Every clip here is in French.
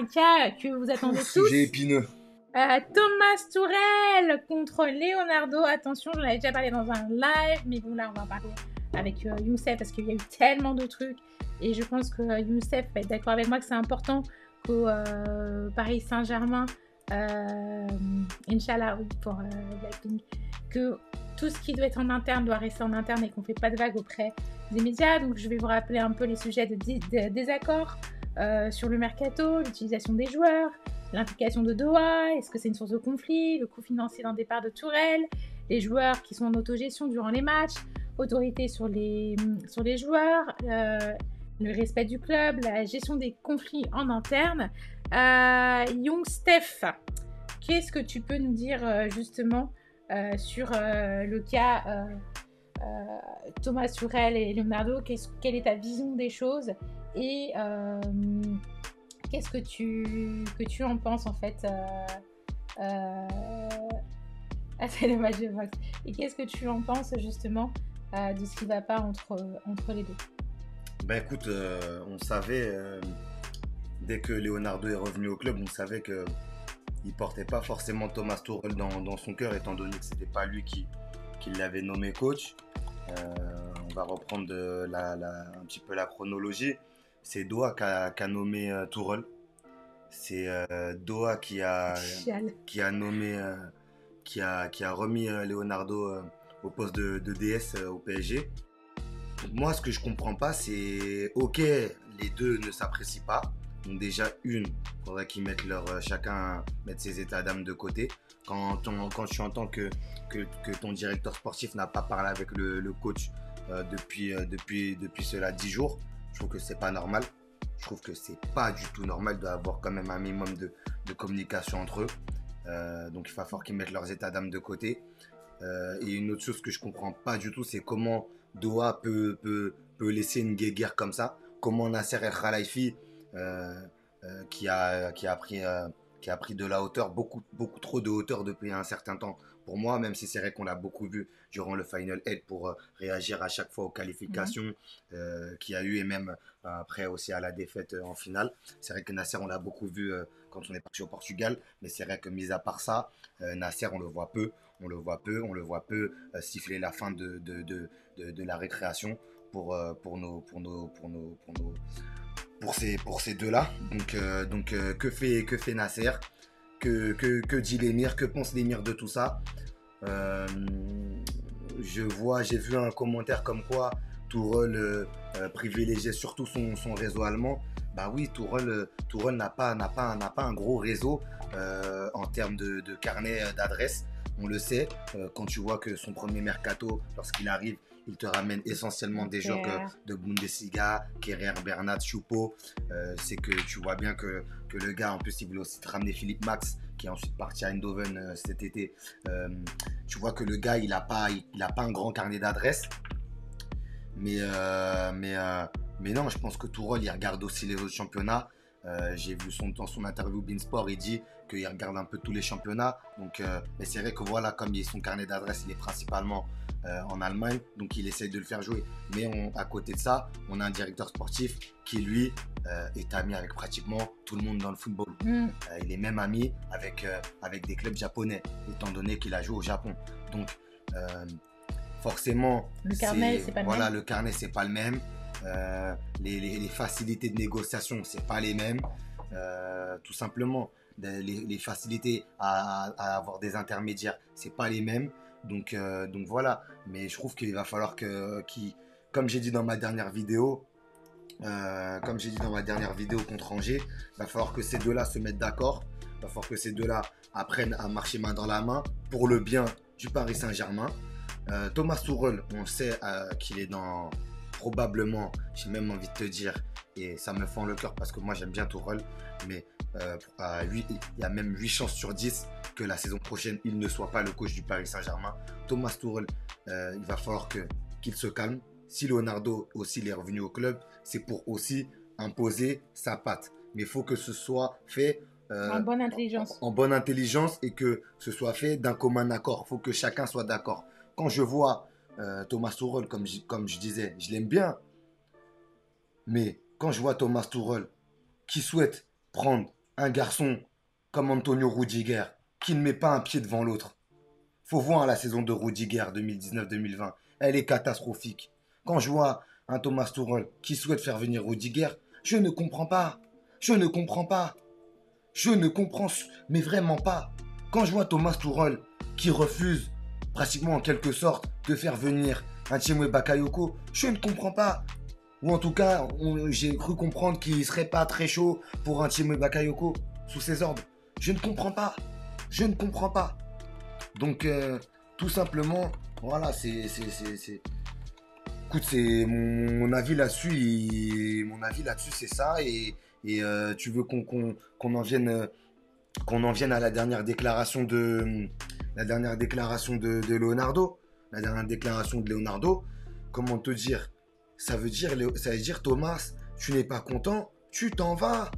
un cas que vous attendez tous. Sujet épineux. Thomas Tuchel contre Leonardo. Attention, j'en avais déjà parlé dans un live, mais bon, là, on va en parler avec Youssef parce qu'il y a eu tellement de trucs. Et je pense que Youssef va être d'accord avec moi que c'est important qu'au Paris Saint-Germain, Inch'Allah, oui, pour Blackpink, que tout ce qui doit être en interne doit rester en interne et qu'on ne fait pas de vagues auprès des médias. Donc, je vais vous rappeler un peu les sujets de désaccord sur le mercato, l'utilisation des joueurs, l'implication de Doha, est-ce que c'est une source de conflit, le coût financier d'un départ de Tourelle, les joueurs qui sont en autogestion durant les matchs, autorité sur les joueurs, le respect du club, la gestion des conflits en interne. Young Steph, qu'est-ce que tu peux nous dire justement sur le cas Thomas Tuchel et Leonardo? Quelle est ta vision des choses et qu'est-ce que tu en penses en fait c'est le match de boxe. Et qu'est-ce que tu en penses justement de ce qui ne va pas entre les deux? Ben écoute, on savait, dès que Leonardo est revenu au club, on savait qu'il ne portait pas forcément Thomas Tuchel dans son cœur, étant donné que ce n'était pas lui qui l'avait nommé coach. On va reprendre un petit peu la chronologie. C'est Doha qui a nommé Tuchel. C'est Doha qui a nommé, qui a remis Leonardo au poste de DS au PSG. Moi, ce que je comprends pas, c'est ok, les deux ne s'apprécient pas. Donc déjà il faudrait qu'ils mettent chacun mette ses états d'âme de côté. Quand tu entends que ton directeur sportif n'a pas parlé avec le coach depuis cela 10 jours, je trouve que c'est pas normal. Je trouve que c'est pas du tout normal d'avoir quand même un minimum de communication entre eux. Donc il va falloir qu'ils mettent leurs états d'âme de côté. Et une autre chose que je comprends pas du tout, c'est comment Doha peut laisser une guéguerre comme ça. Comment Nasser El Khelaifi, qui a pris de la hauteur, beaucoup trop de hauteur depuis un certain temps. Pour moi, même si c'est vrai qu'on l'a beaucoup vu durant le Final 8 pour réagir à chaque fois aux qualifications qu'il y a eu et même après aussi à la défaite en finale. C'est vrai que Nasser, on l'a beaucoup vu quand on est parti au Portugal, mais c'est vrai que mis à part ça, Nasser, on le voit peu siffler la fin de la récréation pour ces deux-là. Donc que fait Nasser? Que dit l'émir? Que pense l'émir de tout ça? J'ai vu un commentaire comme quoi Tourelle privilégiait surtout son réseau allemand. Bah oui, Tourelle n'a pas un gros réseau en termes de carnet d'adresses. On le sait, quand tu vois que son premier mercato, lorsqu'il arrive, il te ramène essentiellement des joueurs de Bundesliga, Kerrer, Bernat, Choupo. C'est que tu vois bien que le gars, en plus, il voulait aussi te ramener Philippe Max, qui est ensuite parti à Eindhoven cet été. Tu vois que le gars, il a pas un grand carnet d'adresses. Mais non, je pense que Tourelle, il regarde aussi les autres championnats. J'ai vu dans son interview Beansport, il dit qu'il regarde un peu tous les championnats. Donc, mais c'est vrai que voilà, comme son carnet d'adresses, il est principalement en Allemagne, donc il essaye de le faire jouer. Mais à côté de ça, on a un directeur sportif qui, lui, est ami avec pratiquement tout le monde dans le football. Il est même ami avec des clubs japonais, étant donné qu'il a joué au Japon. Donc, forcément, le carnet, c'est pas le même. Le carnet, c'est pas le même. Les facilités de négociation, c'est pas les mêmes. Tout simplement, les facilités à avoir des intermédiaires, c'est pas les mêmes. Donc voilà. Mais je trouve qu'il va falloir comme j'ai dit dans ma dernière vidéo, contre Angers, il va falloir que ces deux-là se mettent d'accord. Il va falloir que ces deux-là apprennent à marcher main dans la main pour le bien du Paris Saint-Germain. Thomas Tuchel, on sait qu'il est dans probablement, j'ai même envie de te dire, et ça me fend le cœur parce que moi j'aime bien Tuchel, mais il y a même 8 chances sur 10 que la saison prochaine il ne soit pas le coach du Paris Saint-Germain. Thomas Tuchel, il va falloir qu'il se calme. Si Leonardo aussi est revenu au club, c'est pour aussi imposer sa patte. Mais il faut que ce soit fait en bonne intelligence. En bonne intelligence et que ce soit fait d'un commun accord. Il faut que chacun soit d'accord. Quand je vois Thomas Tuchel, comme je disais, je l'aime bien. Mais quand je vois Thomas Tuchel qui souhaite prendre un garçon comme Antonio Rudiger qui ne met pas un pied devant l'autre. Faut voir la saison de Rudiger 2019-2020. Elle est catastrophique. Quand je vois un Thomas Tuchel qui souhaite faire venir Rudiger, je ne comprends pas. Je ne comprends pas. Je ne comprends mais vraiment pas. Quand je vois Thomas Tuchel qui refuse pratiquement en quelque sorte de faire venir un Tchémoué Bakayoko, je ne comprends pas. Ou en tout cas, j'ai cru comprendre qu'il ne serait pas très chaud pour un Tchémoué Bakayoko sous ses ordres. Je ne comprends pas. Je ne comprends pas. Donc, tout simplement, voilà, écoute, c'est mon avis là-dessus. Mon avis là-dessus, c'est ça. Et tu veux qu'on en vienne, qu'on en vienne à la dernière déclaration de Leonardo. La dernière déclaration de Leonardo. Comment te dire? Ça veut dire, Thomas, tu n'es pas content, tu t'en vas.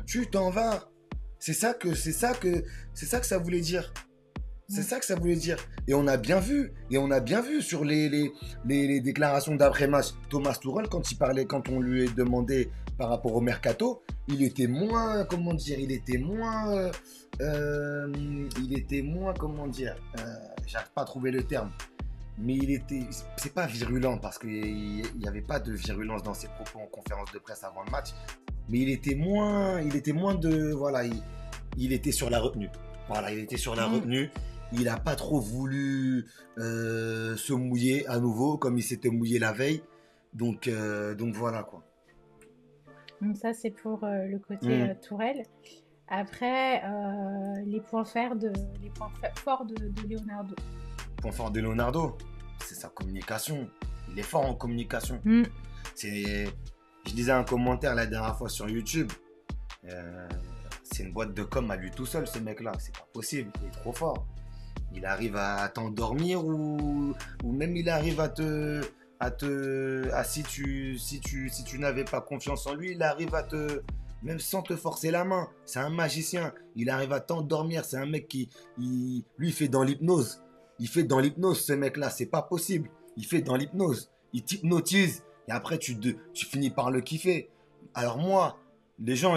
Tu t'en vas. C'est ça que ça voulait dire. C'est ça que ça voulait dire. Et on a bien vu sur les déclarations d'après-match, Thomas Tuchel, quand on lui a demandé par rapport au mercato, il était moins, comment dire, j'arrive pas à trouver le terme, mais c'est pas virulent parce qu'il n'y avait pas de virulence dans ses propos en conférence de presse avant le match, mais il était moins voilà, il était sur la retenue. Voilà, il était sur la retenue. Il n'a pas trop voulu se mouiller à nouveau comme il s'était mouillé la veille. Donc voilà quoi. Donc ça c'est pour le côté Tourelle. Après les points forts de Leonardo. Point fort de Leonardo, c'est sa communication. Il est fort en communication. Je lisais un commentaire la dernière fois sur YouTube. C'est une boîte de com à lui tout seul ce mec là. C'est pas possible. Il est trop fort. Il arrive à t'endormir ou même il arrive si tu n'avais pas confiance en lui, il arrive même sans te forcer la main. C'est un magicien. Il arrive à t'endormir. C'est un mec lui fait dans l'hypnose. Il fait dans l'hypnose ce mec là. C'est pas possible. Il fait dans l'hypnose. Il t'hypnotise et après tu finis par le kiffer. Alors moi, les gens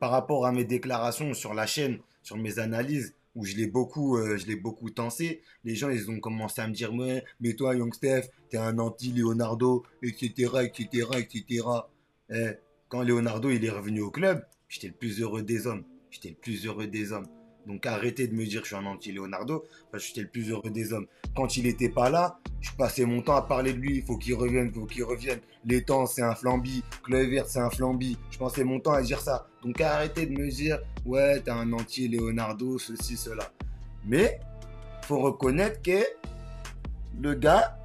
par rapport à mes déclarations sur la chaîne, sur mes analyses, où je l'ai beaucoup tensé, les gens, ils ont commencé à me dire, mais toi, Young Steph, t'es un anti-Leonardo, etc., etc., etc. Quand Leonardo, il est revenu au club, j'étais le plus heureux des hommes. J'étais le plus heureux des hommes. Donc arrêtez de me dire que je suis un anti-Leonardo, parce que j'étais le plus heureux des hommes. Quand il n'était pas là, je passais mon temps à parler de lui, il faut qu'il revienne, Les temps, c'est un flambi, Kluivert, c'est un flambi. Je passais mon temps à dire ça. Donc arrêtez de me dire, ouais, t'es un anti-Leonardo, ceci, cela. Mais, faut reconnaître que le gars,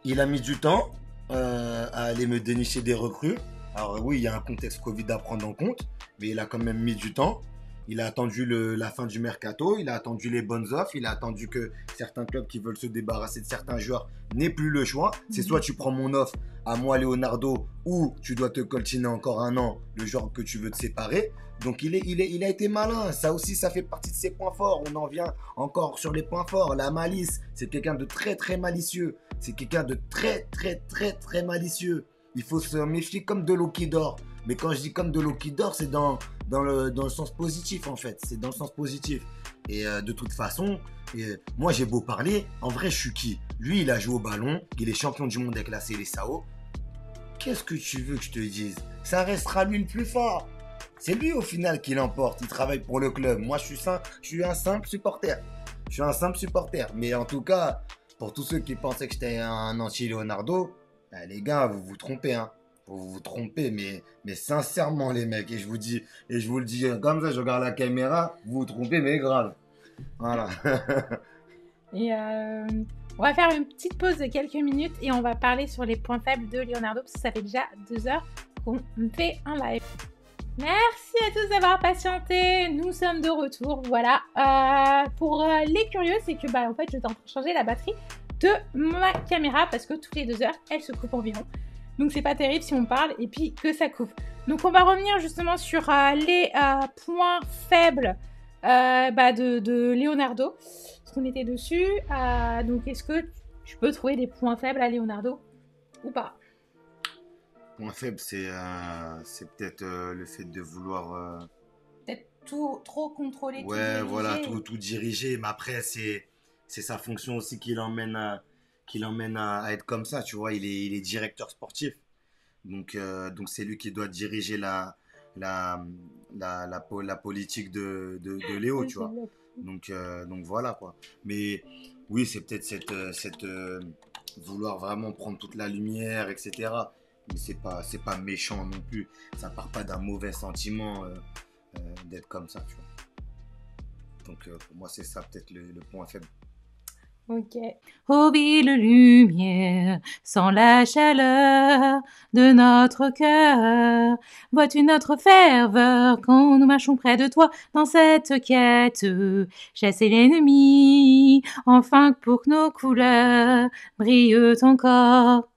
il a mis du temps à aller me dénicher des recrues. Alors oui, il y a un contexte Covid à prendre en compte, mais il a quand même mis du temps. Il a attendu la fin du mercato, il a attendu les bonnes offres, il a attendu que certains clubs qui veulent se débarrasser de certains joueurs n'aient plus le choix. C'est soit tu prends mon offre à moi, Leonardo, ou tu dois te coltiner encore un an le joueur que tu veux te séparer. Donc il a été malin, ça aussi ça fait partie de ses points forts. On en vient encore sur les points forts. La malice, c'est quelqu'un de très très malicieux. C'est quelqu'un de très très très très malicieux. Il faut se méfier comme de l'eau qui dort. Mais quand je dis comme de l'eau qui dort, c'est dans le sens positif en fait. C'est dans le sens positif. Et de toute façon, moi j'ai beau parler, en vrai je suis qui? Lui il a joué au ballon, il est champion du monde avec la Seleção. Qu'est-ce que tu veux que je te dise? Ça restera lui le plus fort. C'est lui au final qui l'emporte. Il travaille pour le club. Moi je suis un simple supporter. Je suis un simple supporter. Mais en tout cas, pour tous ceux qui pensaient que j'étais un anti-Leonardo, les gars, vous vous trompez, hein. Vous vous trompez, mais sincèrement, les mecs, et je vous le dis comme ça, je regarde la caméra, vous vous trompez, mais grave. Voilà. Et on va faire une petite pause de quelques minutes et on va parler sur les points faibles de Leonardo, parce que ça fait déjà 2 heures qu'on fait un live. Merci à tous d'avoir patienté, nous sommes de retour, voilà. Pour les curieux, c'est que en fait, j'étais en train de changer la batterie de ma caméra parce que toutes les 2 heures, elle se coupe environ. Donc c'est pas terrible si on parle et puis que ça coupe. Donc on va revenir justement sur les points faibles de Leonardo. Parce qu'on était dessus. Donc est-ce que tu peux trouver des points faibles à Leonardo ou pas? point faible, c'est peut-être le fait de vouloir Peut-être tout, trop contrôler, tout ouais, voilà, diriger. tout diriger. Mais après, c'est sa fonction aussi qui l'emmène à être comme ça, tu vois. Il est directeur sportif. Donc c'est lui qui doit diriger la, la politique de Léo, Oui, tu c'est vois. vrai. Donc voilà, quoi. Mais oui, c'est peut-être vouloir vraiment prendre toute la lumière, etc. Mais c'est pas méchant non plus. Ça part pas d'un mauvais sentiment d'être comme ça, tu vois. Donc pour moi, c'est ça peut-être le point faible. Ok. Ô ville lumière, sans la chaleur de notre cœur, vois-tu notre ferveur quand nous marchons près de toi dans cette quête, chasser l'ennemi, enfin pour que nos couleurs brillent encore.